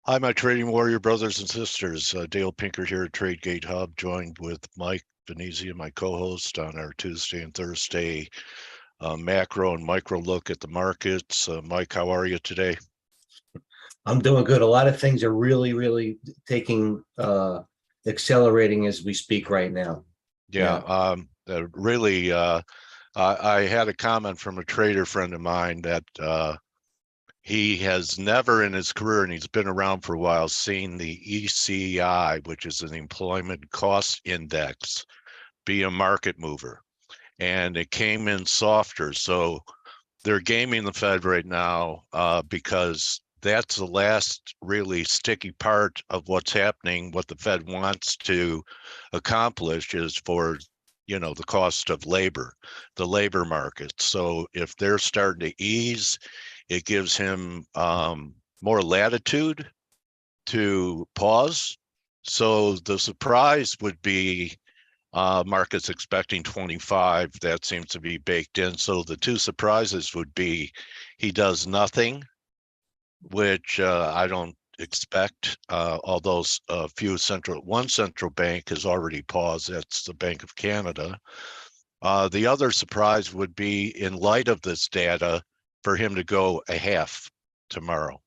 Hi, my trading warrior brothers and sisters. Dale Pinker here at TradeGATEHub, joined with Mike Venezia, my co-host, on our Tuesday and Thursday macro and micro look at the markets. Mike, how are you today? I'm doing good. A lot of things are really taking accelerating as we speak right now. Yeah, really, I had a comment from a trader friend of mine that he has never in his career, and he's been around for a while, seen the ECI, which is an employment cost index, be a market mover. And it came in softer. So they're gaming the Fed right now because that's the last really sticky part of what's happening. What the Fed wants to accomplish is for, the cost of labor, the labor market. So if they're starting to ease, it gives him more latitude to pause. So the surprise would be market's expecting 25. That seems to be baked in. So the two surprises would be he does nothing, which I don't expect, although one central bank has already paused. That's the Bank of Canada. The other surprise would be, in light of this data, for him to go a half tomorrow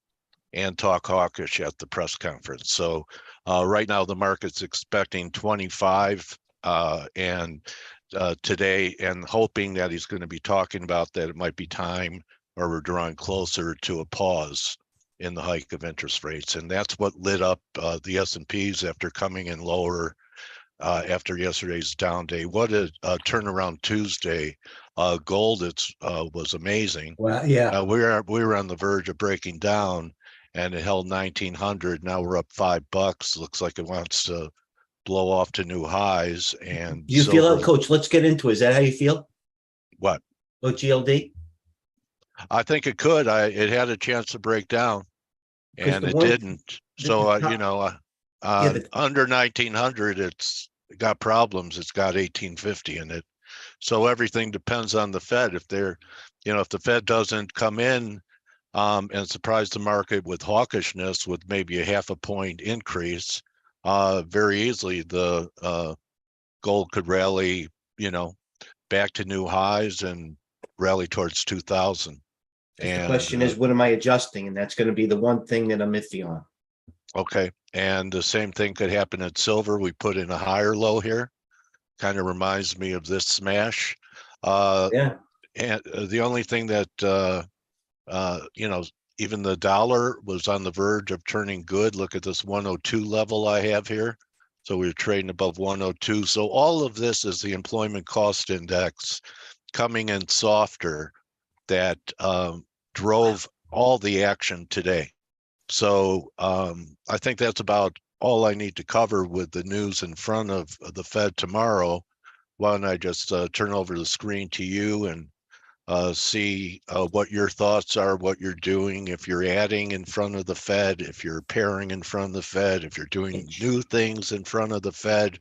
and talk hawkish at the press conference. So right now the market's expecting 25 and today, and hoping that he's going to be talking about that it might be time, or we're drawing closer to a pause in the hike of interest rates. And that's what lit up the S&Ps after coming in lower after yesterday's down day. What a turnaround Tuesday. Gold was amazing. Well, yeah. We were on the verge of breaking down, and it held 1900. Now we're up $5. Looks like it wants to blow off to new highs. And You feel it, Coach? Let's get into it. Is that how you feel? What? Oh, GLD? I think it could. It had a chance to break down, and it didn't. So under 1900, it's got problems. It's got 1850 in it. So everything depends on the Fed. If if the Fed doesn't come in and surprise the market with hawkishness, with maybe a half a point increase, very easily the gold could rally, back to new highs and rally towards 2000. The question is, what am I adjusting? And that's going to be the one thing that I'm iffy on. Okay. And the same thing could happen at silver. We put in a higher low here. Kind of reminds me of this smash. Yeah. And the only thing that, even the dollar was on the verge of turning good. Look at this 102 level I have here. So we're trading above 102. So all of this is the employment cost index coming in softer that drove all the action today. So I think that's about all I need to cover with the news in front of the Fed tomorrow. Why don't I just turn over the screen to you and see what your thoughts are, what you're doing, if you're adding in front of the Fed, if you're pairing in front of the Fed, if you're doing new things in front of the Fed.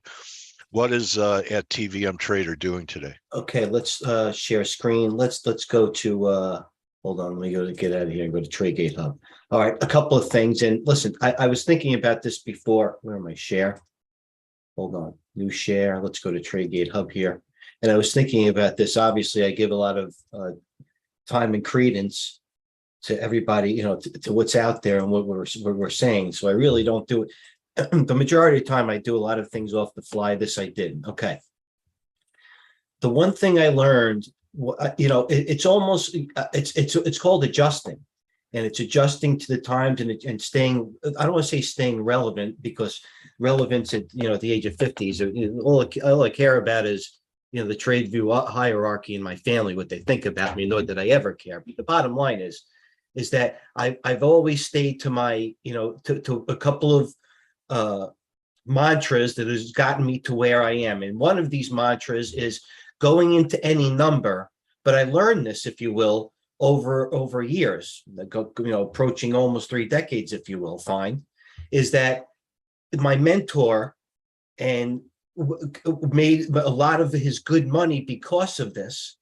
What is at TVM Trader doing today? Okay, let's share screen. Let's go to hold on, let me get out of here and go to TradeGATEHub. All right, a couple of things. And listen, I was thinking about this before. Where am I? Share. Hold on, new share. Let's go to TradeGATEHub here. And I was thinking about this. Obviously, I give a lot of time and credence to everybody, to what's out there and what we're saying. So I really don't do it. The majority of the time, I do a lot of things off the fly. This I didn't. Okay. The one thing I learned, it's almost it's called adjusting, and it's adjusting to the times and staying. I don't want to say staying relevant, because relevance at the age of 50 is all I care about is the trade view hierarchy in my family, what they think about me, nor did I ever care. But the bottom line is that I've always stayed to my to a couple of mantras that has gotten me to where I am. And one of these mantras is going into any number. But I learned this, if you will, over years, approaching almost 3 decades, if you will, is that my mentor and made a lot of his good money because of this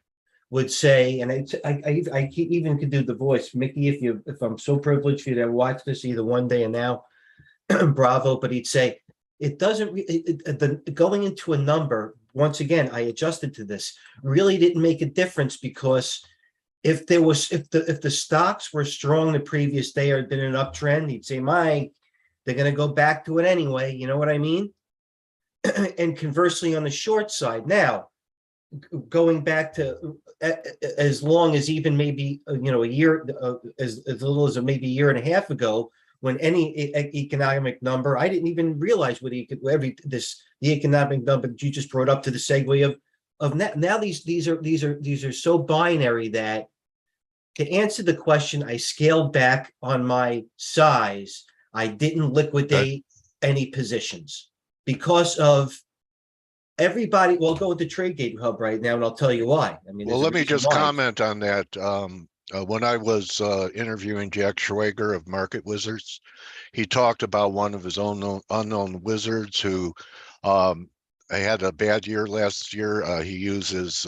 would say, and I even could do the voice, Mickey, if I'm so privileged for you to watch this either one day and now, bravo, but he'd say, it doesn't, going into a number, once again, I adjusted to this, really didn't make a difference because if the stocks were strong the previous day or had been an uptrend, he'd say, they're going to go back to it anyway. You know what I mean? And conversely, on the short side, now going back to as long as even maybe a year, as little as maybe a year and a half ago, when any economic number, I didn't even realize what the economic number that you just brought up to the segue of now these are so binary that to answer the question, I scaled back on my size. I didn't liquidate any positions because of everybody. Well, go with the TradeGATEHub right now, and I'll tell you why. I mean, Well, let me just comment on that. When I was interviewing Jack Schwager of Market Wizards, he talked about one of his own unknown wizards who had a bad year last year. He uses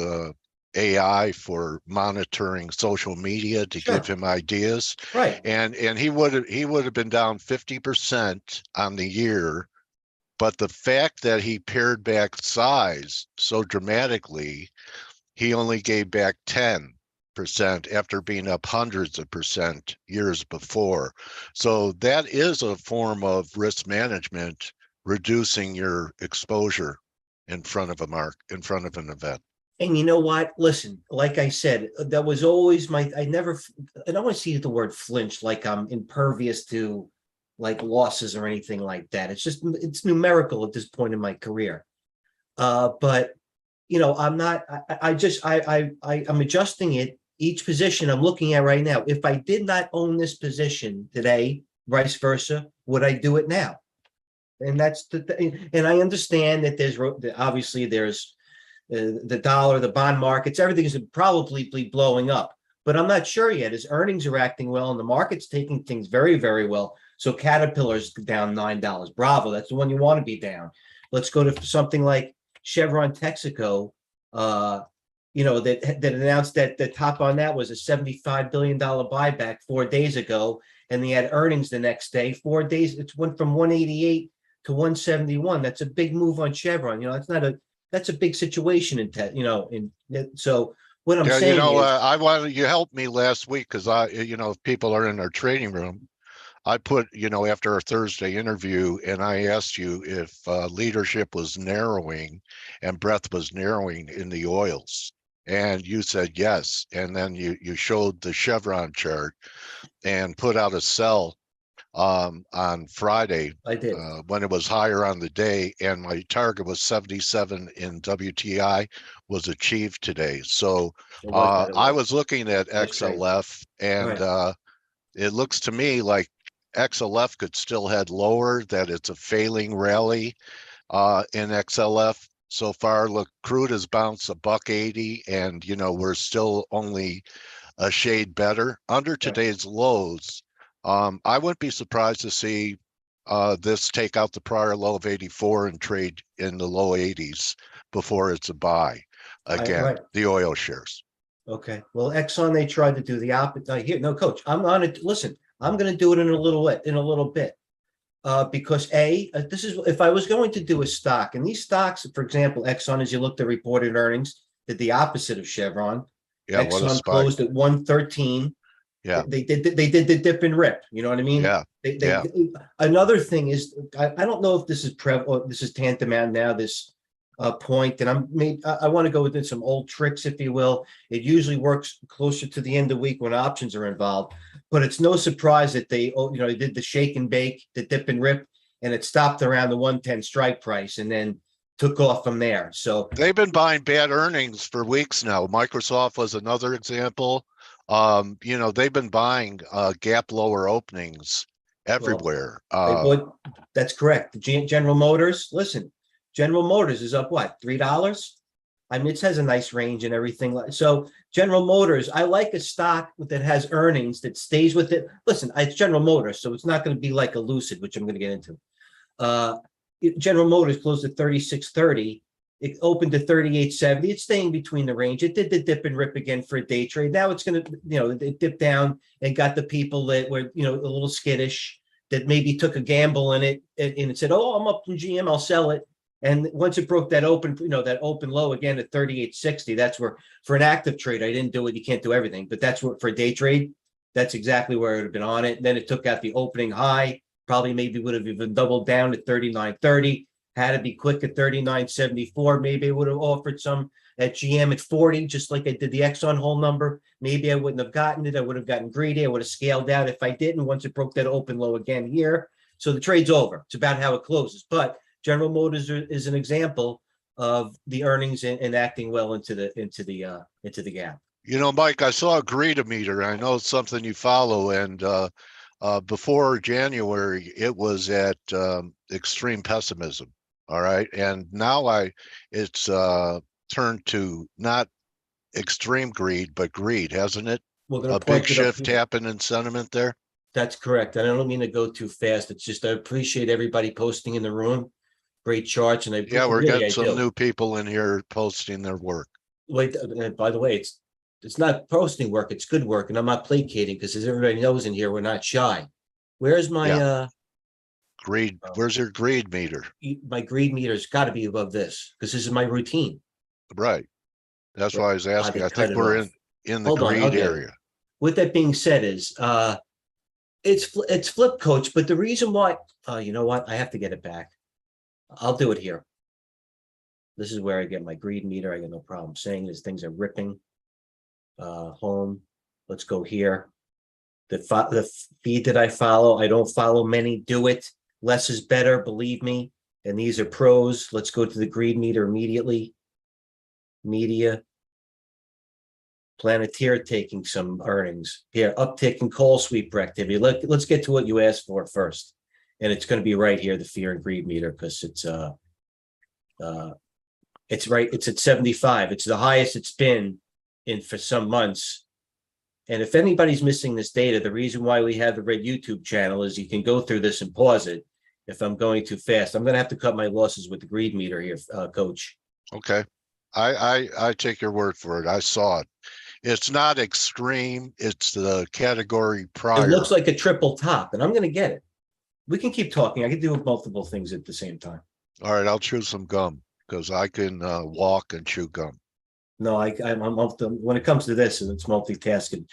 AI for monitoring social media to give him ideas. Right. And he would have been down 50% on the year, but the fact that he pared back size so dramatically, he only gave back 10% after being up hundreds of percent years before. So that is a form of risk management, reducing your exposure in front of an event. And you know what? Listen, like I said, that was always I don't want to see the word flinch like I'm impervious to like losses or anything like that. It's numerical at this point in my career. But I'm not, I'm adjusting it. Each position I'm looking at right now. If I did not own this position today, vice versa, would I do it now? And that's and I understand that obviously there's the dollar, the bond markets, everything is probably blowing up, but I'm not sure yet. His earnings are acting well and the market's taking things very, very well. So Caterpillar's down $9. Bravo, that's the one you want to be down. Let's go to something like Chevron Texaco, that announced that the top on that was a $75 billion buyback 4 days ago, and they had earnings the next day. 4 days, it went from 188 to 171. That's a big move on Chevron. That's a big situation so what I'm saying is, I wanted you helped me last week because if people are in our trading room, I put, after our Thursday interview, and I asked you if leadership was narrowing and breadth was narrowing in the oils. And you said yes. And then you showed the Chevron chart and put out a sell on Friday. I did. When it was higher on the day, and my target was 77 in WTI was achieved today. So I was looking at XLF, and it looks to me like XLF could still head lower, that it's a failing rally in XLF. So far, look, crude has bounced $1.80, and we're still only a shade better under today's lows. I wouldn't be surprised to see this take out the prior low of 84 and trade in the low 80s before it's a buy again. The oil shares. Okay. Well, Exxon, they tried to do the opposite. Here, no, Coach, I'm on it. Listen, I'm going to do it in a little bit. Because this is, if I was going to do a stock, and these stocks, for example, Exxon, as you looked at reported earnings, did the opposite of Chevron. Yeah, Exxon closed at 113. Yeah, they did the dip and rip. You know what I mean? Yeah. Another thing is, I don't know if this is this is tantamount now. This point, and I want to go within some old tricks, if you will. It usually works closer to the end of the week when options are involved, but it's no surprise that they did the shake and bake, the dip and rip, and it stopped around the 110 strike price and then took off from there. So they've been buying bad earnings for weeks now. Microsoft was another example. They've been buying gap lower openings everywhere. That's correct. General Motors, listen, General Motors is up what, $3? I mean, it has a nice range and everything. So General Motors, I like a stock that has earnings that stays with it. Listen, it's General Motors, so it's not going to be like a Lucid, which I'm going to get into. General Motors closed at 36.30. It opened to 38.70. It's staying between the range. It did the dip and rip again for a day trade. Now it's going to, it dipped down and got the people that were, a little skittish, that maybe took a gamble in it and it said, oh, I'm up in GM, I'll sell it. And once it broke that open, that open low again at 38.60, that's where, for an active trade, I didn't do it. You can't do everything, but that's what, for a day trade, that's exactly where it would have been on it. And then it took out the opening high, probably maybe would have even doubled down to 39.30. Had to be quick at 39.74. Maybe I would have offered some at GM at 40, just like I did the Exxon whole number. Maybe I wouldn't have gotten it. I would have gotten greedy. I would have scaled out if I didn't, once it broke that open low again here. So the trade's over. It's about how it closes. But General Motors is an example of the earnings and acting well into the gap. Mike, I saw a greed meter. I know it's something you follow, and before January, it was at extreme pessimism. All right, and now it's turned to not extreme greed, but greed, hasn't it? A big shift happened in sentiment there. That's correct. And I don't mean to go too fast. It's just I appreciate everybody posting in the room. Great charts, and we're getting some new people in here posting their work. Wait, by the way, it's not posting work, it's good work, and I'm not placating because, as everybody knows in here, we're not shy. Where's my greed? Where's your greed meter? My greed meter's got to be above this because this is my routine. Right. That's why I was asking. I think we're in the greed area. With that being said, it's flip, coach. But the reason why, you know what? I have to get it back. I'll do it here. This is where I get my greed meter. I got no problem saying this. Things are ripping. Home. Let's go here. The feed that I follow, I don't follow many. Do it. Less is better, believe me. And these are pros. Let's go to the greed meter immediately. Media. Planeteer taking some earnings here. Uptick in call sweeper activity. Let's get to what you asked for first. And it's going to be right here, the fear and greed meter, because it's right. It's at 75. It's the highest it's been in for some months. And if anybody's missing this data, the reason why we have the red YouTube channel is you can go through this and pause it. If I'm going too fast, I'm going to have to cut my losses with the greed meter here, coach. Okay. I take your word for it. I saw it. It's not extreme. It's the category prior. It looks like a triple top, and I'm going to get it. We can keep talking. I can do multiple things at the same time. All right. I'll chew some gum because I can walk and chew gum. No, I'm when it comes to this, and it's multitasking.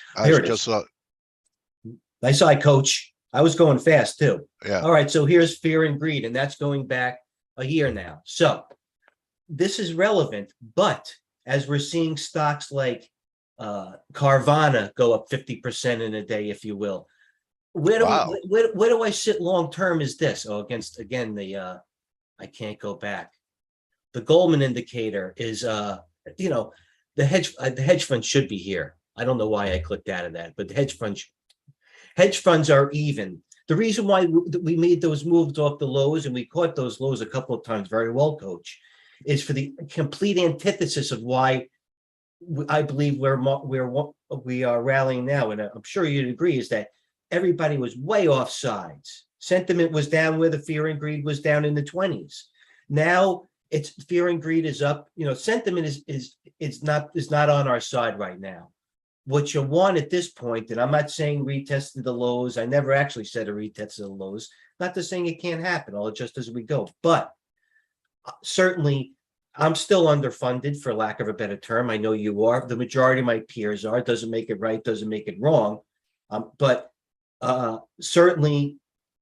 Nice eye, coach. I was going fast too. Yeah. All right. So here's fear and greed, and that's going back a year now. So this is relevant, but as we're seeing stocks like Carvana go up 50% in a day, if you will. Where do I sit long term is this? Oh, against again I can't go back. The Goldman indicator is the hedge fund should be here. I don't know why I clicked out of that, but the hedge funds are even. The reason why we made those moves off the lows, and we caught those lows a couple of times very well, coach, is for the complete antithesis of why I believe we are rallying now, and I'm sure you'd agree, is that everybody was way off sides. Sentiment was down where the fear and greed was down in the 20s. Now it's fear and greed is up. Sentiment is not on our side right now. What you want at this point, and I'm not saying retested the lows. I never actually said a retest of the lows. Not to saying it can't happen. I'll adjust as we go. But certainly, I'm still underfunded, for lack of a better term. I know you are. The majority of my peers are. It doesn't make it right. Doesn't make it wrong. But certainly,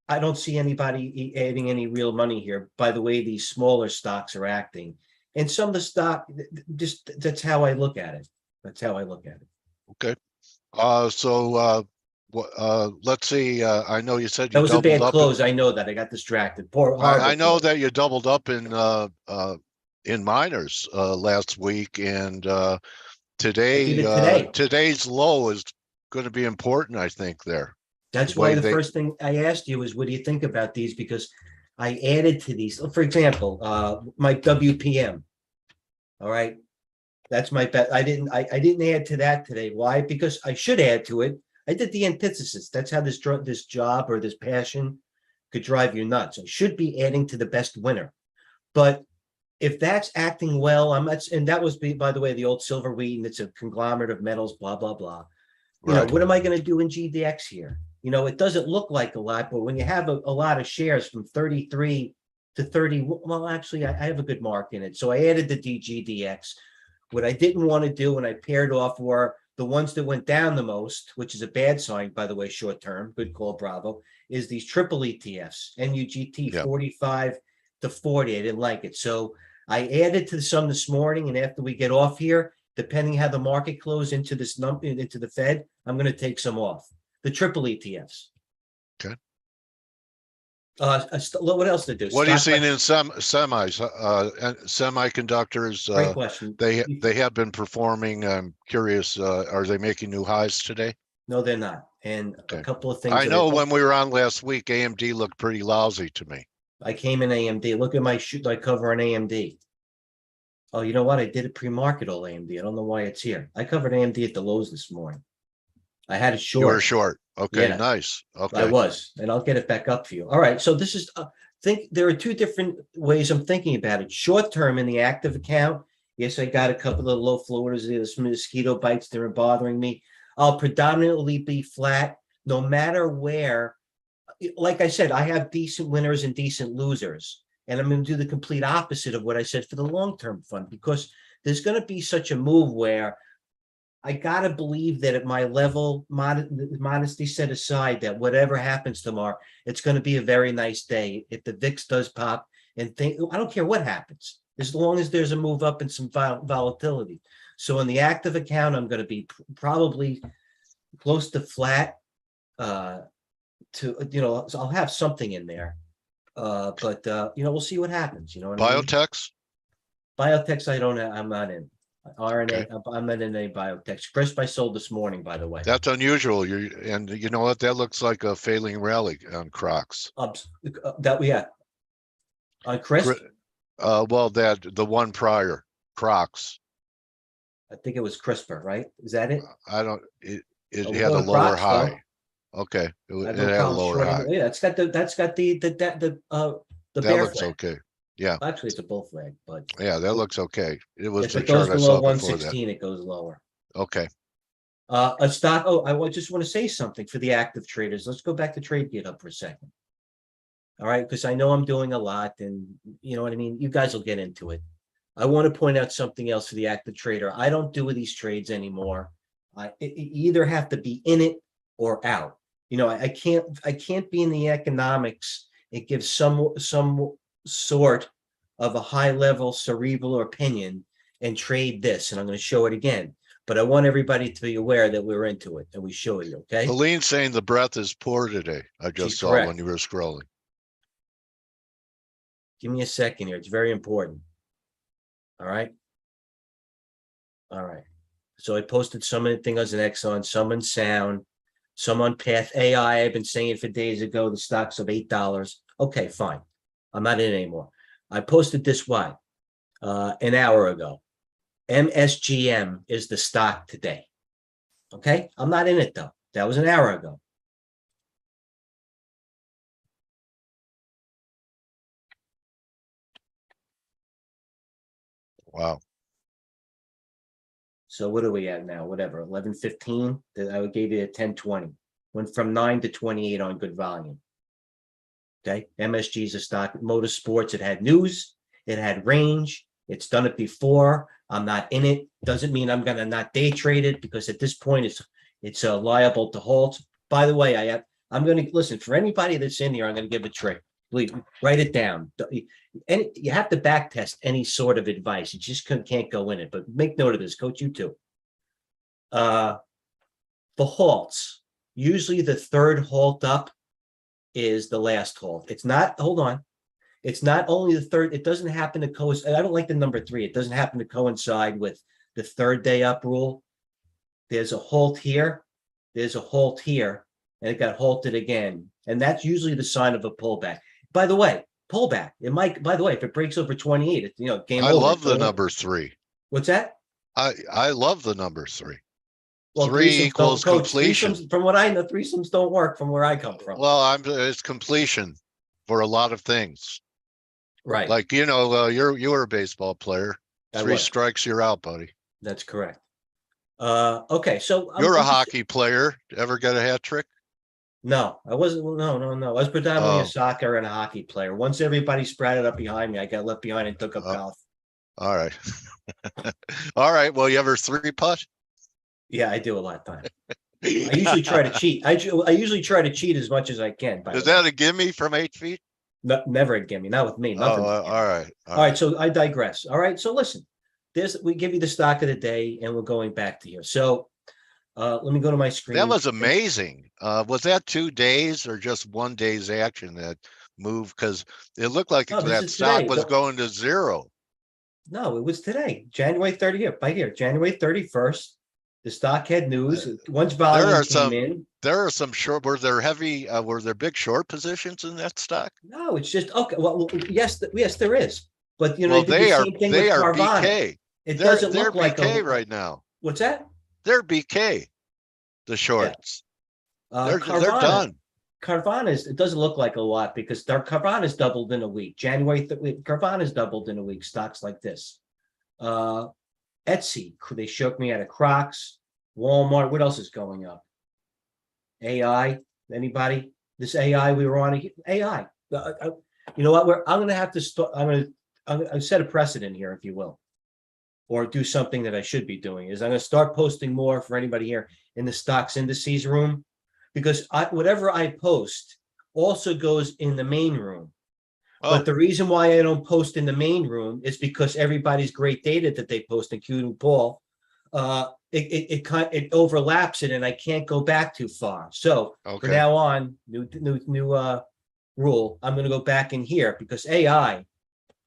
I don't see anybody adding any real money here by the way these smaller stocks are acting. And some of the stock, just that's how I look at it. That's how I look at it. Okay. Let's see. I know you said that was a bad close. I know that. I got distracted. I know that you doubled up in miners last week, and today's low is going to be important, I think, there. That's why the first thing I asked you is, what do you think about these? Because I added to these. For example, my WPM. All right. That's my bet. I didn't add to that today. Why? Because I should add to it. I did the antithesis. That's how this job or this passion could drive you nuts. I should be adding to the best winner. But if that's acting well, and that was, by the way, the old silver wheat, and it's a conglomerate of metals, blah, blah, blah. Right. What am I going to do in GDX here? It doesn't look like a lot, but when you have a lot of shares from 33 to 30, well, actually, I have a good mark in it. So I added the DGDX. What I didn't want to do, and I paired off, were the ones that went down the most, which is a bad sign, by the way, short term, good call, bravo, is these triple ETFs, NUGT 45 to 40. I didn't like it. So I added to some this morning, and after we get off here, depending how the market close into this number, into the Fed, I'm going to take some off. The triple ETFs. Okay. What else to do? What are you seeing in some semis, semiconductors? Great question. They have been performing. I'm curious. Are they making new highs today? No, they're not. And a couple of things. I know when we were on last week, AMD looked pretty lousy to me. I came in AMD. Look at my shoot. I cover on AMD. Oh, you know what? I did a pre-market all AMD. I don't know why it's here. I covered AMD at the lows this morning. I had it short. You were short. Okay, yeah, nice. Okay. I was, and I'll get it back up for you. All right. So this is, there are two different ways I'm thinking about it. Short term in the active account. Yes, I got a couple of low floaters. There's mosquito bites that are bothering me. I'll predominantly be flat no matter where. Like I said, I have decent winners and decent losers. And I'm going to do the complete opposite of what I said for the long-term fund, because there's going to be such a move where I got to believe that at my level, modesty set aside, that whatever happens tomorrow, it's going to be a very nice day. If the VIX does pop, and I don't care what happens, as long as there's a move up and some volatility. So in the active account, I'm going to be probably close to flat. So I'll have something in there. But we'll see what happens. Biotechs? Biotechs, I'm not in. RNA, okay. I'm not in any biotechs. Crisp I sold this morning, by the way. That's unusual. And you know what? That looks like a failing rally on Crocs. On Crisp? Well, the one prior, Crocs. I think it was CRISPR, right? Is that it? I don't. It had a lower Crocs, high. though. Okay, it had a lower high. Yeah, that's got the that bear looks flag. Okay. Yeah. Actually, it's a bull flag, but yeah, that looks okay. It was if the it goes chart I below saw before 116, it goes lower. Okay. A stock. Oh, I just want to say something for the active traders. Let's go back to TradeGATEHub for a second. All right, because I know I'm doing a lot, and you know what I mean. You guys will get into it. I want to point out something else for the active trader. I don't do these trades anymore. You either have to be in it or out. I can't be in the economics. It gives some sort of a high level cerebral opinion and trade this, and I'm going to show it again. But I want everybody to be aware that we're into it and we show you. Okay. Colleen's saying the breath is poor today. I just saw correct when you were scrolling. Give me a second here. It's very important. All right. All right. So I posted some of the things on Exxon, some on Sound, some on Path AI. I've been saying for days ago, the stock's of $8. Okay, fine. I'm not in anymore. I posted this an hour ago. MSGM is the stock today. Okay. I'm not in it though. That was an hour ago. Wow. So what are we at now? Whatever, 11:15. I gave you a 10:20. Went from 9 to 28 on good volume. Okay, MSG is a stock. Motorsports. It had news. It had range. It's done it before. I'm not in it. Doesn't mean I'm gonna not day trade it, because at this point it's liable to halt. By the way, I'm gonna listen for anybody that's in here. I'm gonna give a trick. Please write it down. And you have to back test any sort of advice. You just can't go in it. But make note of this, Coach. You too. The halts. Usually the third halt up is the last halt. It's not. Hold on. It's not only the third. It doesn't happen to coincide. I don't like the number 3. It doesn't happen to coincide with the third day up rule. There's a halt here. There's a halt here, and it got halted again. And that's usually the sign of a pullback. By the way, pullback. It might. By the way, if it breaks over 28, it's game over. I love the number 3. What's that? I love the number 3. Well, 3 equals completion. From what I know, threesomes don't work from where I come from. Well, it's completion for a lot of things. Right. Like, you were a baseball player. I 3 was. strikes, you're out, buddy. That's correct. Okay. So You're a I'm just, hockey player. Ever get a hat trick? no, I wasn't. No. I was predominantly a Oh, soccer and a hockey player. Once everybody sprouted up behind me, I got left behind and took up uh, golf. all right. All right. Well, you ever 3-putt? Yeah, I do a lot of time. I usually try to cheat. I usually try to cheat as much as I can, by Is the way. that a gimme from 8 feet? No, never a gimme, not with me. Oh, Nothing's a all gimme. right. All right, so I digress. All right, so listen, we give you the stock of the day, and we're going back to here. So let me go to my That screen. was amazing. Was that 2 days or just 1 day's action that moved? Because it looked like No, this that is stock today. was going to zero. No, it was today, January 30th, right here, January 31st. The stock had news. Once There volume are came some, in. there are some short, were there big short positions in that stock? No, it's just okay. Well, yes, there is. But Well, they did the same thing with they are Carvana. BK. It They're doesn't they're look like BK a right now. what's that? They're BK, the Yeah. shorts. They're Carvana. done. It doesn't look like a lot because their Carvana's doubled in a week. Carvana's doubled in a week. Stocks like this. Uh, Etsy, they shook me out of Crocs. Walmart. What else is going up? AI. Anybody? This AI we were on. AI. You know what? I'm going to have to start. I'm going to set a precedent here, if you will, or do something that I should be doing. Is I'm going to start posting more for anybody here in the stocks indices room, because whatever I post also goes in the main room. But Oh, the reason why I don't post in the main room is because everybody's great data that they post, including Paul, it overlaps it, and I can't go back too far. So for okay. now on, new rule, I'm going to go back in here because AI.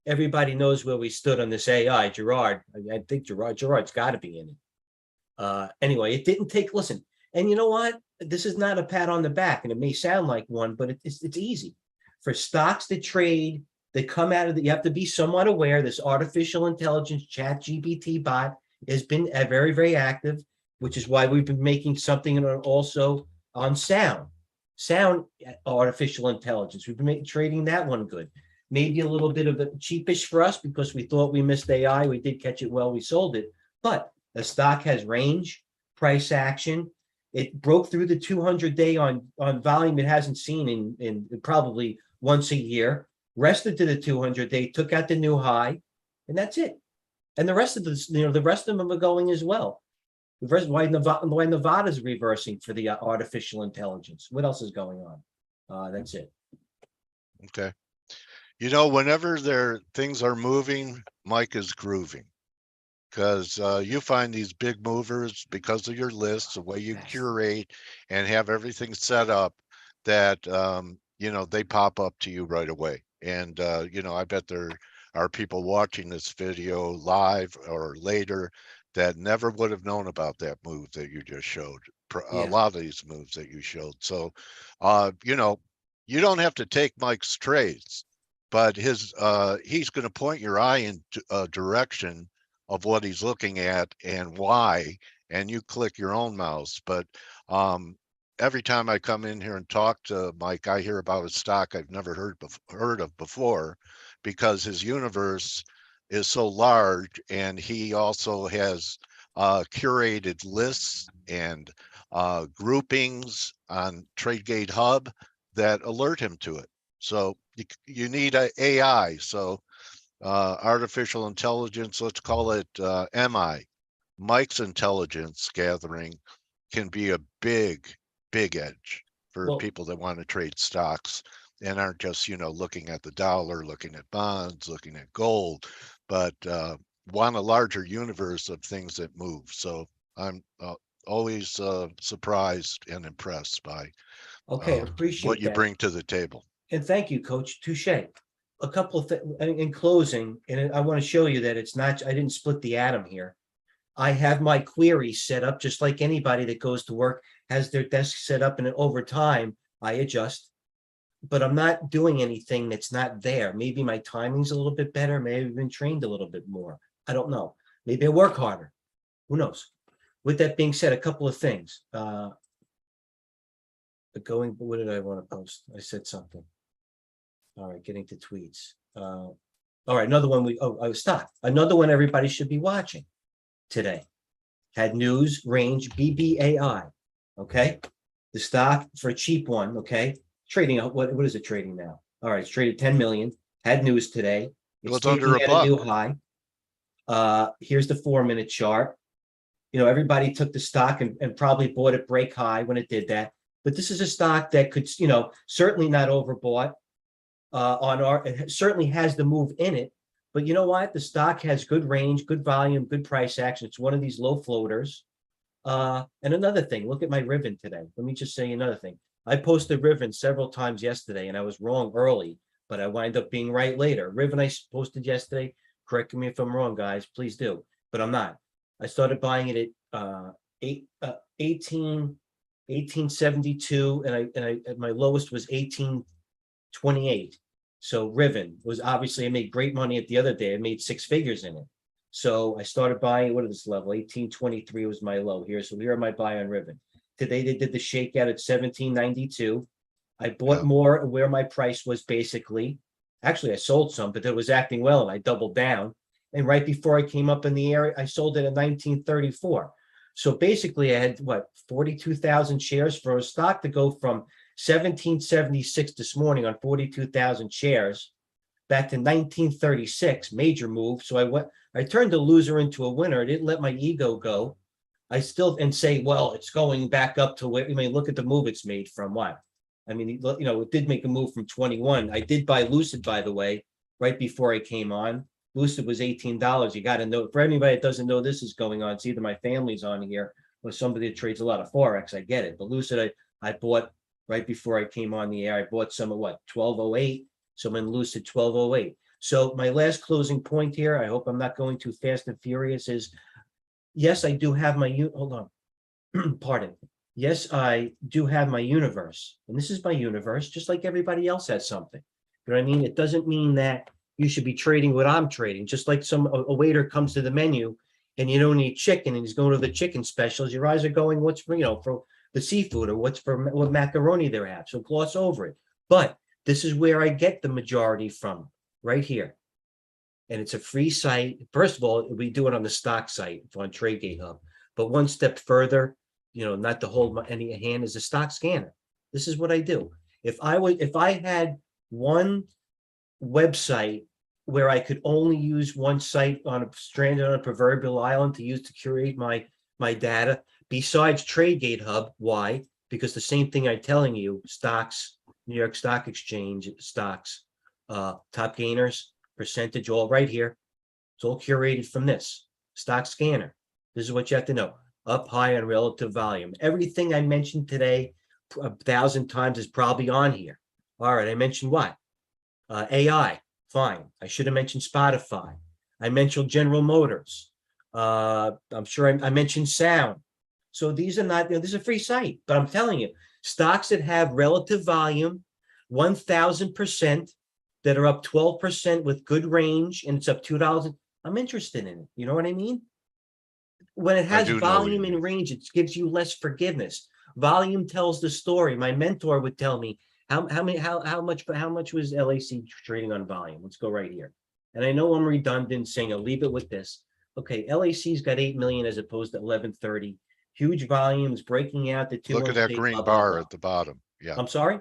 Everybody knows where we stood on this AI. Gerard, I think Gerard's got to be in it. Anyway, it didn't take. Listen, and you know what? This is not a pat on the back, and it may sound like one, but it's easy for stocks to trade. They come out of the. You have to be somewhat aware. This artificial intelligence chat GPT bot has been very, very active, which is why we've been making something also on sound artificial intelligence. We've been trading that one good. Maybe a little bit of a cheapish for us because we thought we missed AI. We did catch it well. We sold it, but the stock has range, price action. It broke through the 200-day on volume it hasn't seen in probably once a year. Rested to the 200-day, took out the new high, and that's it. And the rest of the rest of them are going as well. Why Nevada's reversing for the artificial intelligence. What else is going on? That's it. Okay. Whenever things are moving, Mike is grooving, because you find these big movers because of your lists, the way you curate and have everything set up that they pop up to you right away. And I bet there are people watching this video live or later that never would have known about that move that you just showed. A Yeah. lot of these moves that you showed. So, you don't have to take Mike's trades, but he's going to point your eye in a direction of what he's looking at and why, and you click your own mouse. But every time I come in here and talk to Mike, I hear about a stock I've never heard of before, because his universe is so large, and he also has curated lists and groupings on TradeGATEHub that alert him to it. So you need a AI. So artificial intelligence, let's call it MI. Mike's intelligence gathering can be a big edge for Well, people that want to trade stocks and aren't just looking at the dollar, looking at bonds, looking at gold, but want a larger universe of things that move. So I'm always surprised and impressed by okay, what appreciate you that. bring to the table. And thank you, Coach. Touche. A couple of things in closing, and I want to show you that it's not, I didn't split the atom here. I have my queries set up just like anybody that goes to work has their desk set up, and over time I adjust. But I'm not doing anything that's not there. Maybe my timing's a little bit better. Maybe I've been trained a little bit more. I don't know. Maybe I work harder. Who knows? With that being said, a couple of things. What did I want to post? I said something. All right, getting to tweets. All right, another one stock. Another one everybody should be watching today. Had news range BBAI. Okay. The stock for a cheap one. Okay. Trading out. What is it trading now? All right. It's traded 10 million. Had news today. It's It's under taking a at a buck. new high. Here's the 4-minute chart. Everybody took the stock and probably bought it break high when it did that. But this is a stock that could, certainly not overbought. It certainly has the move in it. But you know what? The stock has good range, good volume, good price action. It's one of these low floaters. And another thing, look at my Riven today. Let me just say another thing. I posted Riven several times yesterday, and I was wrong early, but I wind up being right later. Riven I posted yesterday. Correct me if I'm wrong, guys. Please do. But I'm not. I started buying it at 1872, and my lowest was 1828. So Riven was obviously, I made great money at the other day. I made 6 figures in it. So I started buying, what is this level? 1823 was my low here. So here are my buy on Riven. Today they did the shakeout at 1792. I bought more where my price was basically. Actually, I sold some, but it was acting well and I doubled down. And right before I came up in the area, I sold it at 1934. So basically I had 42,000 shares for a stock to go from 1776 this morning on 42,000 shares back to 1936, major move. So I turned a loser into a winner. I didn't let my ego go. I still and say, well, it's going back up to where, look at the move it's made from what? It did make a move from 21. I did buy Lucid, by the way, right before I came on. Lucid was $18. You got to know, for anybody that doesn't know this is going on, it's either my family's on here or somebody that trades a lot of Forex. I get it. But Lucid, I bought right before I came on the air. I bought some at 1208. So I'm in Lucid 1208. So my last closing point here, I hope I'm not going too fast and furious, is yes, I do have my, hold on, pardon. Yes, I do have my universe, and this is my universe, just like everybody else has something. You know what I mean? It doesn't mean that you should be trading what I'm trading, just like a waiter comes to the menu and you don't eat chicken and he's going to the chicken specials. Your eyes are going, what's for the seafood or what macaroni they have. So gloss over it. But this is where I get the majority from, right here. And it's a free site. First of all, we do it on the stock site on TradeGATEHub. But one step further, not to hold any hand, is a stock scanner. This is what I do. If I had one website where I could only use one site stranded on a proverbial island to use to curate my data, besides TradeGATEHub, why? Because the same thing I'm telling you, stocks, New York Stock Exchange stocks, top gainers, percentage, all right here. It's all curated from this stock scanner. This is what you have to know. Up high on relative volume. Everything I mentioned today 1,000 times is probably on here. All right, I mentioned what? AI, fine. I should have mentioned Spotify. I mentioned General Motors. I'm sure I mentioned sound. So these are not, this is a free site, but I'm telling you, stocks that have relative volume, 1,000%, that are up 12% with good range, and it's up $2. I'm interested in it. You know what I mean? When it has volume and range, it gives you less forgiveness. Volume tells the story. My mentor would tell me how much was LAC trading on volume. Let's go right here. And I know I'm redundant saying I'll leave it with this. Okay, LAC's got 8 million as opposed to 1130. Huge volumes breaking out the 200. Look at that green bar at the bottom. Yeah. I'm sorry?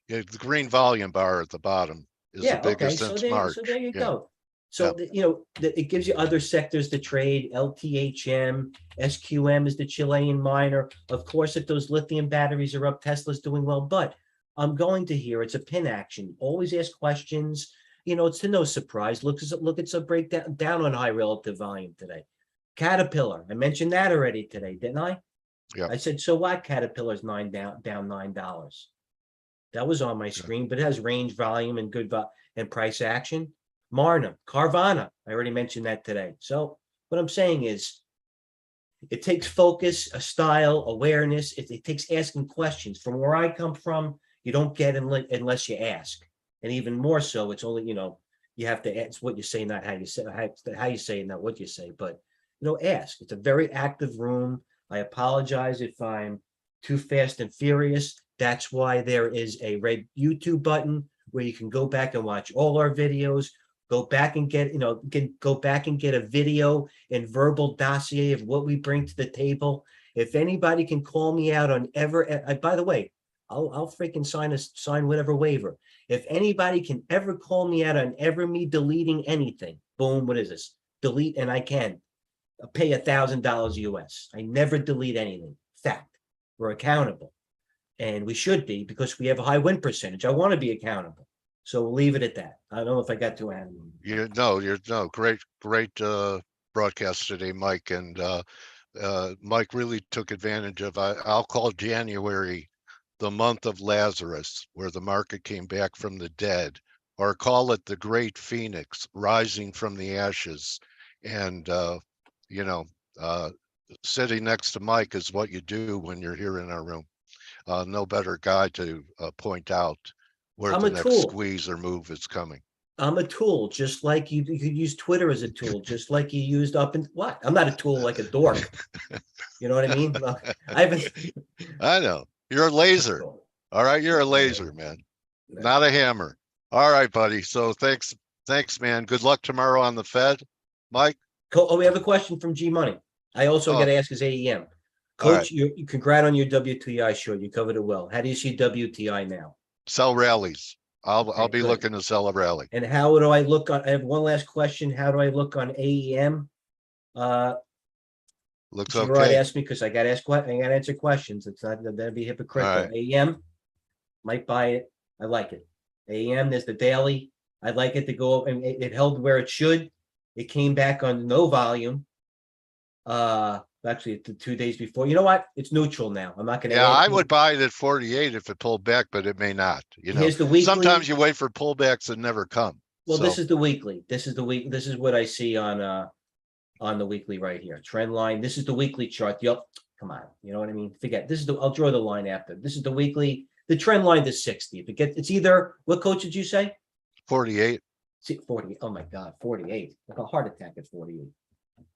Yeah, the green volume bar at the bottom is the biggest since March. So there you go. So, it gives you other sectors to trade. LTHM, SQM is the Chilean miner. Of course, if those lithium batteries are up, Tesla's doing well. But I'm going to here. It's a pin action. Always ask questions. It's to no surprise. Look at some breakdown down on high relative volume today. Caterpillar. I mentioned that already today, didn't I? Yeah. I said, so what? Caterpillar's down $9. That was on my screen, but it has range, volume, and good and price action. Marna, Carvana, I already mentioned that today. So what I'm saying is, it takes focus, a style, awareness. It takes asking questions. From where I come from, you don't get unless you ask, and even more so, it's only you have to. It's what you say, not how you say. How you say, not what you say. But ask. It's a very active room. I apologize if I'm too fast and furious. That's why there is a red YouTube button where you can go back and watch all our videos. Go back and get, go back and get a video and verbal dossier of what we bring to the table. If anybody can call me out on by the way, I'll freaking sign whatever waiver. If anybody can ever call me out on ever me deleting anything, boom, what is this? Delete, and I can pay $1,000 US. I never delete anything. Fact. We're accountable. And we should be, because we have a high win percentage. I want to be accountable. So we'll leave it at that. I don't know if I got too animal. Great broadcast today, Mike. And Mike really took advantage of, I'll call January the month of Lazarus, where the market came back from the dead, or call it the great phoenix rising from the ashes. And sitting next to Mike is what you do when you're here in our room. No better guy to point out where the next squeeze or move is coming. I'm a tool, just like you could use Twitter as a tool, just like you used what? I'm not a tool like a dork. You know what I mean? I know. You're a laser. All right. You're a laser, man. Not a hammer. All right, buddy. So thanks, man. Good luck tomorrow on the Fed, Mike. Oh, we have a question from G Money. I also got to ask his AEM. Coach, you congrats on your WTI short. You covered it well. How do you see WTI now? Sell rallies. I'll be looking to sell a rally. And how do I look on? I have one last question. How do I look on AEM? Looks okay. Right, ask me, because I got to answer questions. It's not, that'd be hypocritical. Right. AEM, might buy it. I like it. AEM, there's the daily. I'd like it to go, and it held where it should. It came back on no volume. Actually, 2 days before. You know what? It's neutral now. I'm not going to. Yeah, I would buy it at 48 if it pulled back, but it may not. Here's the weekly. Sometimes you wait for pullbacks that never come. Well, so. This is the weekly. This is the week. This is what I see on the weekly right here. Trend line. This is the weekly chart. Yep. Come on. You know what I mean? Forget. This is I'll draw the line after. This is the weekly. The trend line is 60. If it's either, what coach did you say? 48. See, 40. Oh my God, 48. Like a heart attack at 48.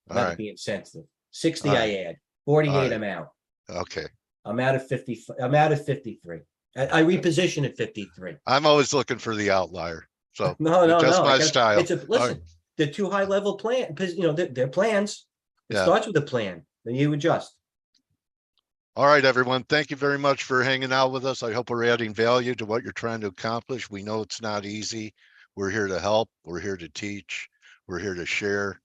Not being sensitive. 60 I add. 48 I'm out. Okay. I'm out of 50. I'm out of 53. I reposition at 53. I'm always looking for the outlier. So no. My style. Listen, they're two high level plan, because they're plans. It starts with a plan. Then you adjust. All right, everyone. Thank you very much for hanging out with us. I hope we're adding value to what you're trying to accomplish. We know it's not easy. We're here to help. We're here to teach. We're here to share.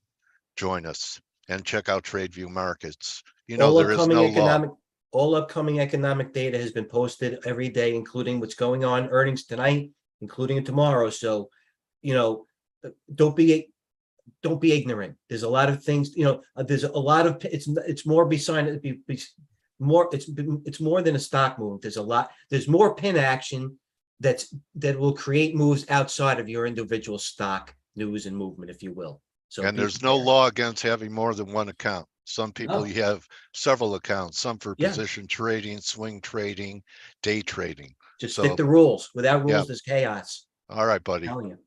Join us and check out TradeView Markets. There is no law. All upcoming economic data has been posted every day, including what's going on, earnings tonight, including tomorrow. So, don't be ignorant. There's a lot of things, there's a lot of, it's more beside it's more than a stock move. There's more pin action that will create moves outside of your individual stock news and movement, if you will. So, and there's no law against having more than one account. Some people you have several accounts, some for position trading, swing trading, day trading. Just stick to rules. Without rules, there's chaos. All right, buddy. I'm telling you.